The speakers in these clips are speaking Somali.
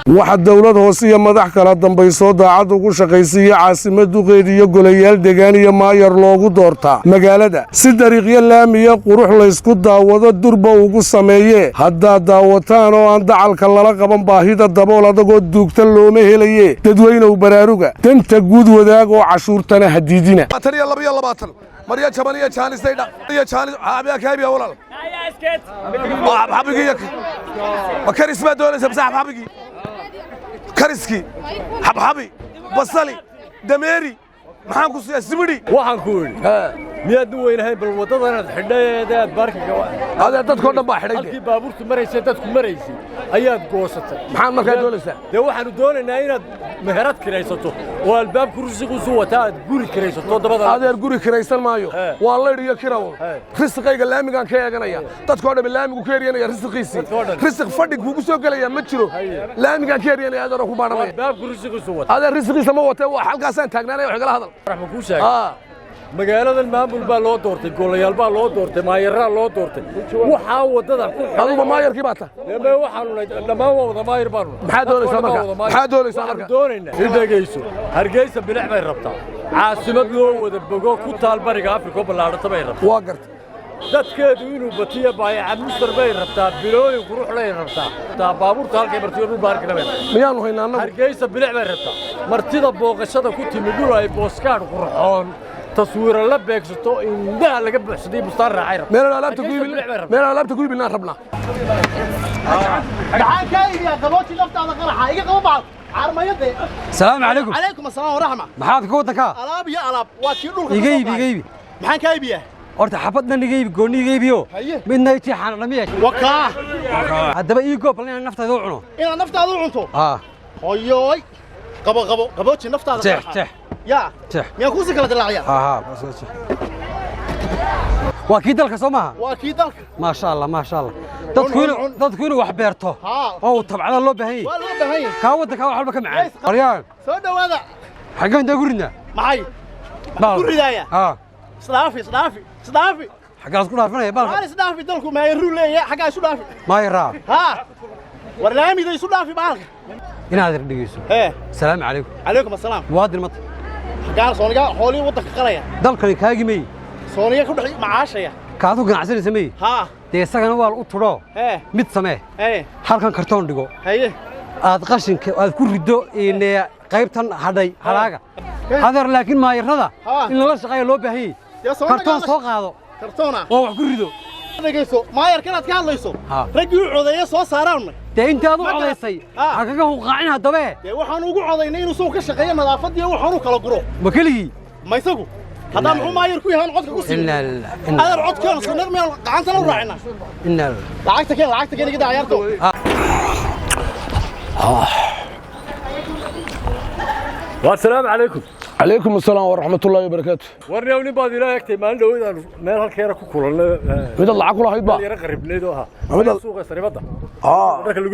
waxa dawlad hoose iyo madax kala dambayso daacad ugu shaqaysiiyay caasimada qeediyo golayaal deegaan iyo maayar loogu doortaa magaalada si dariiqyo laamiya qurux la isku daawado durba ugu sameeyay hadda daawataan oo aan dacalka lala qaban baahida dabool adagoo duugtan looma helaye dadweynaha baraaruga danta guud wadaag oo cashuurtana hadiidina مريا شمالية شاني سيدا مريا شاني حبيا كابيا ولا حبيك وكريس ما دول سبسح حبيك كريسكي حبي بصلي دميري maxaan ku sii sibiri waxaan ku yiri miyaad weynahay bal wadada xidheeda barka hada dadku dhan baa xidhay halkii baabuurtu mareysay dadku mareysay ayaad goosatay maxaan markaa doonaysaa waxaanu doonaynaa inaad meherad kiraysato oo albaab kursigu soo wataad guri kiraysato dabada adeer guri kiraysan maayo waa la yiriyo kirawo risqiga laamigan ka eeganaya dadku dhan laamigu ka yeerinaya risqiisi risq fadhi kugu soo galaya ma jiro laamigan ka yeerinaya adeer ku baanamay albaab kursigu soo wata adeer risqiisa ma wata waa halkaasaan taagnaanay wax kala hadal رحمة كوشك. مقالة المامل بالوتورتي قولي البالوتورتي ما يرى الوتورتي وحاول تذا هذا ما يركي باتا لما وحاول لما هو ما يربان محادول يسامرك محادول يسامرك دورنا إذا جيسو هرجيس بنعمة الربطة عاصمة لو وذبقوا كتال بريق أفريقيا بالعرض تبعي ربطة واقرت dadkeedu batiya baay cabmistar bay rabtaa bilooyin qurux leh rabtaa taa baabuurta halkay martiyo dhul baarkina bay miyaan haynaa annagu hargeysa bilic bay rabtaa martida booqashada ku timid dhul ay booskaad qurxoon taswiir la beegsato indhaha laga buuxsaday bustaan raacay rabtaa meel alaabta ku iibinaan rabnaa gacan ka iibiya qabooji naftaada qaraxa iga qabo baad armayade السلام عليكم عليكم السلام ورحمه maxaad ku wadaka alaab ya alaab waa tii dhulka iga iibi maxaan ka iibiyaa horta xabadna iga iibi gooni iga iibiyo midna ay tii xanadamiye waka hadaba ii goob inaan naftaada u cuno inaan naftaada u cunto hoyoy qabooji naftaada qaraxa ya miyaa ku kala dilaaciya waa kii dalka Soomaha waa kii dalka ma sha Allah dadku inuu wax beerto oo tabcada loo baahan yahay waa loo baahan yahay ka wadda ka waxba ka macaan qaryaan soo dhawaada xagaan dagurinaa maxay guridaaya صدافي حقاس كل عارفين بالك أنا صدافي دلكم ما يرون لي حقاس صدافي ما يرى ها ورنامي ذي صدافي بالك هنا هذا دقيسو السلام عليكم عليكم السلام وادي المط قال صونيا حولي ودك قرية دلك كاجمي صونيا كل معاشية كاتو قناعسين سمي ها دي سكن وال أطرو ميت سماه حركان كرتون دقو aad qashinka aad ku rido in qaybtan haday halaga hadar laakiin ma yarada in la shaqeeyo loo baahan yahay kartoon soo qaado kartoona oo wax ku rido dhageyso ma yar kanaad ka hadlayso ragii u codeeyay soo saaraan dee intaad u codeysay xagaga uu qaacin hadaba dee waxaan ugu codeynay inuu soo ka shaqeeyo nadaafad iyo waxaan u kala guro ma kaligi ma isagu هذا محو ما يركو يهان عدك كوسي هذا العد كان سنر ميال قعنت لو راعنا لعقتك كده كده عيارته والسلام عليكم عليكم السلام ورحمة الله وبركاته ورني وني بعد لا يكتي ما عنده إذا ما هالخير كوكولا ميد الله عقله هيد بقى يرقرب نيدوها ميد السوق سريبته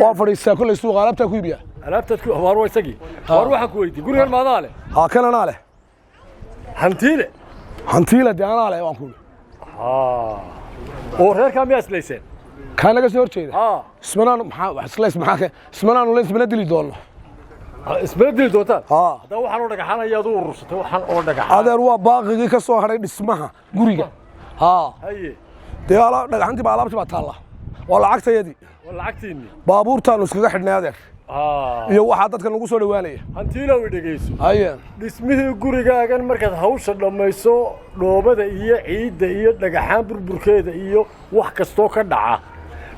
وافر يساكل السوق علبتك ويبيع علبتك هو روي سقي وروح كويتي قول ما ضاله كان أنا له هنتيله دي أنا له وانكول وغير كم يسليسين كان لقى سير شيء اسمنا سليس معاك اسمنا ولا اسمنا دليل دولة اسمنا دليل دوتا هذا هو حنو دقة حنا يدور رصته هو حنو دقة هذا هو باقي كسو هري اسمها قريقة هي دي على دقة عندي بعلامة بطالة ولا عكس يدي ولا عكسيني بابور تانو سكجا حدنا هذا iyo waxa dadka nagu soo dhawaanaya hantiila way dhageyso ayaan dhismihii gurigaagan markaad hawsha dhamayso dhoobada iyo ciidda iyo dhagaxaan burburkeeda iyo wax kasto ka dhaca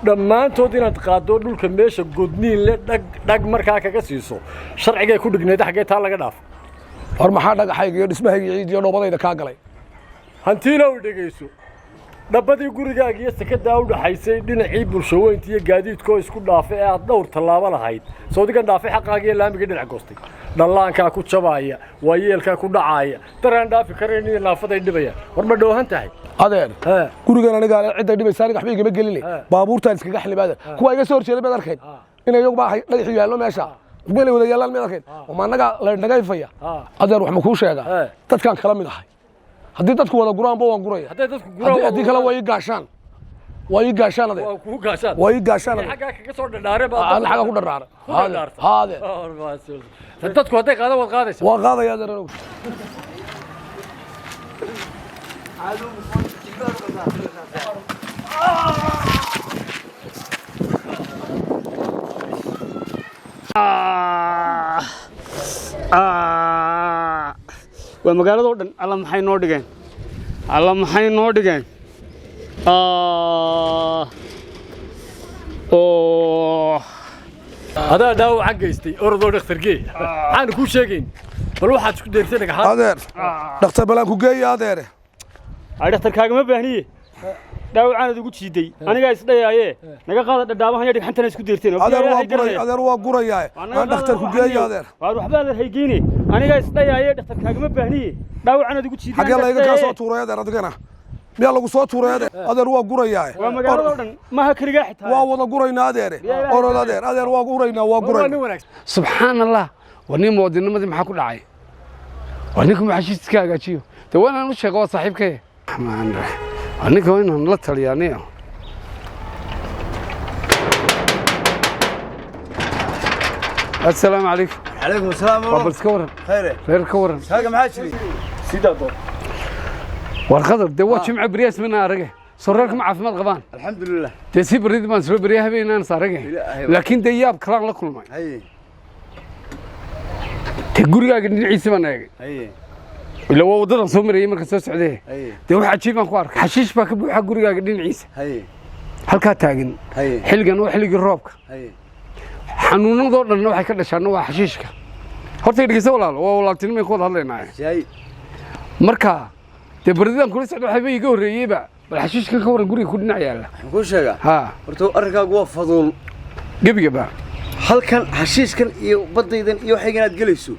dhamaantood inaad qaado dhulka meesha godniin le dhag markaa kaga siiso sharciga ku dhigneed xagee taa laga dhaaf hor maxaa dhagaxayga iyo dhismahayga ciid iyo dhoobadayda ka galay hantiila way dhageyso dabadii gurigaaga iyo sakada u dhaxaysay dhinacii bulshaweynta iyo gaadiidka isku dhaafay aad dhowr talaabo lahayd Saudigan dhaafay xaqaaga iyo laamiga dhinac goostay dhallaanka ku jabaya waayeelka ku dhacaya taraan dhaafi kareen iyo naafaday dhibaya war ma dhoohan tahay adeer gurigan aniga cid ay dhibaysaa aniga waxba igama gelinay baabuurtaan iskaga xilibada kuwa iga soo horjeeday baad arkeen inay iyagu baa dhagax yaallo meesha meel wada yaalaan mid arkeen oo maanaga la dhagayfaya adeer wax ma ku sheega dadkan kala mid ahay haddii dadku wada guraan baa waan guraya haddii kala way gaashaan way gaashaan adeer waa ku gaashaan way gaashaan adeer xagga kaga soo dhadhaare baa aan xagga ku dharaara haade dadku hadday qaado wad qaadaysa waa qaadaya adeer waa magaalada oo dhan alla maxay noo dhigeen هذا داو عجزتي أرضو دكتور جي أنا كل شيء بل واحد شو دير سنك adeer dhakhtar balaan ku geeya adeere دكتور كاغما باهني داو عاند ugu jiiday aniga isdhayaye naga qaada dhadhaamaha yadhig xantana isku deerteen adeer waa gurayaa aan dhakhtar ku geeya adeer waar waxba adeer haygeeni aniga isdhayaye dhakhtar kaagama baahni daaw caanad ugu jiiday xagee layga ka soo tuuray adeer adigana miyaa lagu soo tuuray adeer waa gurayaa waa magaalada oo dhan ma ha kaliga xitaa waa wada guraynaa adeere orod adeer waa guraynaa waa guraynaa subxaanallah wani moodinimadii maxaa ku dhacay waninku maxashiiska hagaajiyo de waanaan u sheego waa saaxiibkay ninka waa inaan la taliyaaniyo السلام عليكم. عليكم السلام ورحمة الله. كورن. خير كورن. هاجا محاشري. سيدادو. والخضر دوات جمع برياس منها رجع. صرركم عافمات غبان. الحمد لله. تسيب بريد ما نسوي بريها بينا نصار رجع. لكن دياب كلام لكل ما. هي. تقولي يا جدي عيسى من هيك. هي. لو وضرنا سمر يمر كسوس عليه. هي. ده واحد شيء ما خوارك. حشيش باك بقولي يا جدي عيسى. هي. هل كاتاجن. هي. حلقة وحلق الروبك. هي. xanuunadoo dhan waxay ka dhashaan waa xashiishka horta dhigaysa walaal waa walaaltinimo ku hadlaynaa shay marka de baridan kula socdo waxay iga horeeyayba bal xashiishka ka waran guriga ku dhinac yaala ku sheega ha horta arrinkaagu waa fadul gabiga halkan xashiishkan iyo badaydan iyo waxay inaad galayso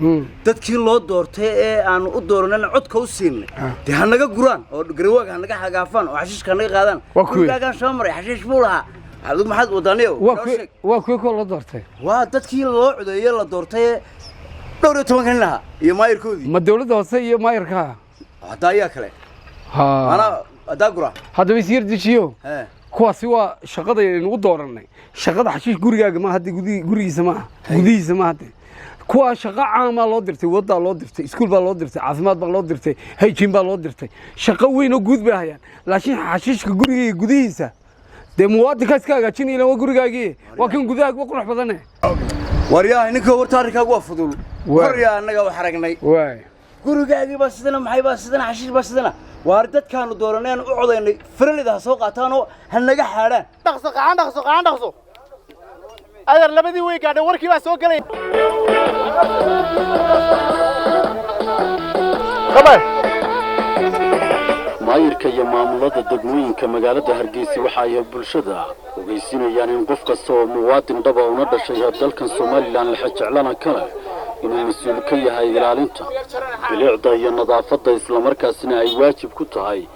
dadkii loo doortay ee aan u dooranana codka u siinay de hanaga guraan oo garawaaga hanaga xagaafaan oo xashiishka naga qaadaan gurigaagan soo maray xashiish buu lahaa adigu maxaad wadaniyo waa kuwa la doortay waa dadkii loo codeeyay la doortay dhowr iyo 10 kan lahaa iyo maayirkoodii ma dawladda hoose iyo maayirka hadaa ayaa kale ha ana adaa gura hadda wasiir dijiyo kuwaasi waa shaqada aynu dooranay shaqada xashiish gurigaaga ma hadda gurigiisa ma hadda kuwa shaqo caam loo dirtay wada loo dirtay iskuul baa loo dirtay caafimaad baa loo dirtay hygiene baa loo dirtay shaqo weyn oo guud baa hayaan laakiin xashiishka guriga gudihiisa de muwaadinka iska hagaajinayna waa gurigaagii waa kan gudahaaga waa qurux badane waryaa ninka warta arrinkaagu waa fudul waryaa annaga wax aragnay waay gurigaagii baa sidana maxay baa sidana xashiish baa sidana waar dadkaanu dooraneen u codaynay faralida soo qaataan oo hanaga xaadhaan dhaqso adeer labadii way gaadhay warkii baa soo galay maayirka iyo maamulada degmooyinka magaalada Hargeysa waxa ay bulshada ogeysinayaan in qof kasta oo muwaadin dhab ah una dhashay dalkan Soomaaliland la xajeclana kale inuu mas'uul ka yahay ilaalinta bilicda iyo nadaafadda isla markaasina ay waajib ku tahay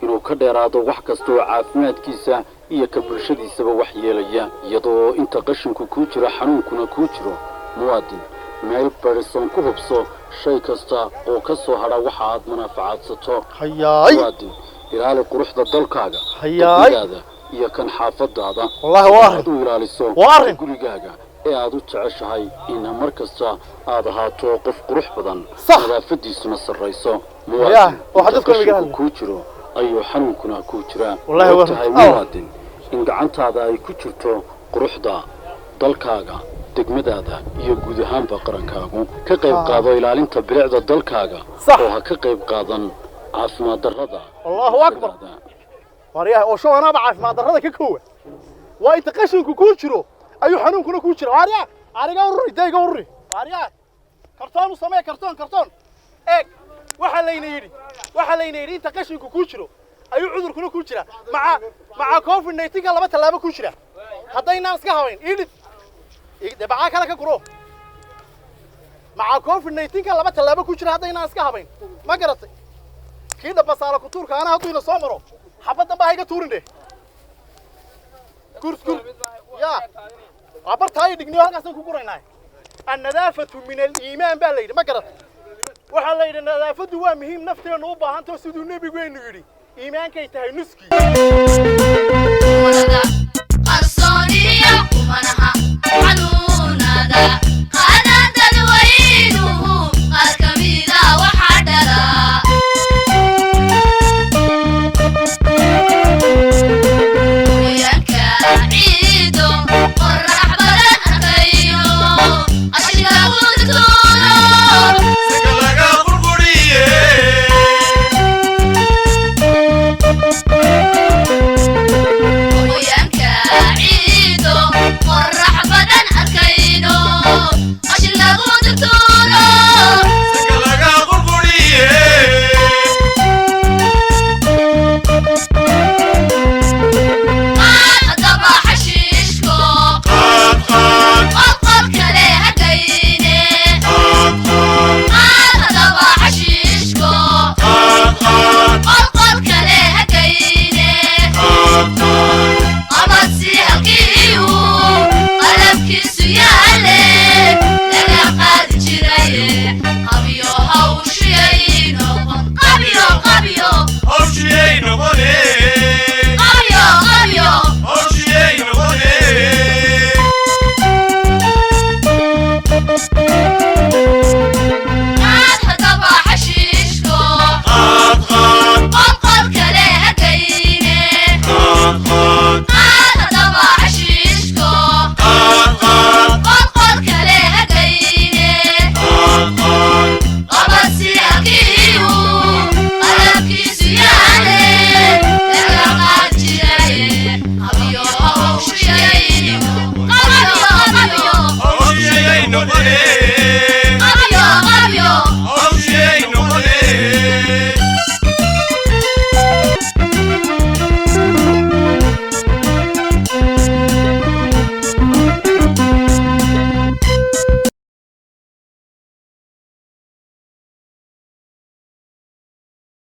inuu ka dheeraado wax kasta oo caafimaadkiisa iyo ka bulshadiisaba wax yeelaya iyadoo inta qashinku ku jira xanuunkuna ku jiro muwaadin meel barison ku hubso shay kasta oo ka soo hara waxa aad manfaacadsato muwaadin ilaali quruxda dalkaaga iyo kan xaafadaada wallahi waa u ilaaliso gurigaaga ee aad u jeceshahay in mar kasta aad ahaato qof qurux badan nadaafadiisuna sarreyso muwaadin ku jiro ayuu xanuunkuna ku jira muwaadin in gacantaada ay ku jirto quruxda dalkaaga degmadaada iyo guud ahaanba qarankaagu ka qayb qaado ilaalinta bilicda dalkaaga oo ha ka qayb qaadan caafimaad darrada Allahu akbar wariyaha oo shaqana caafimaad darrada ka koowa waa inta qashinku ku jiro ayuu xanuunkuna ku jiro wariyaha ariga ururi dayga ururi wariyaha kartoon samee kartoon eeg waxa layna yiri inta qashinku ku jiro ayuu cudurkuna ku jira maca COVID-19 ka laba talaabo ku jira hadayna iska haweyn دبعة كلا كقرو مع COVID-19 كلا بس تلعبوا كوشنا هذا الناس كهبين ما قرأت كده بس على كتور كأنا هاتوا إلى صامرو حبتنا بهاي كتورن ده كورس يا عبرت هاي دقنيها قاسم كقرينا النظافة من الإيمان بالليل ما قرأت وحليل النظافة دوا مهم نفتح نوبة هنتو سدوا النبي قوي نوري إيمان كي تهي نسكي dawada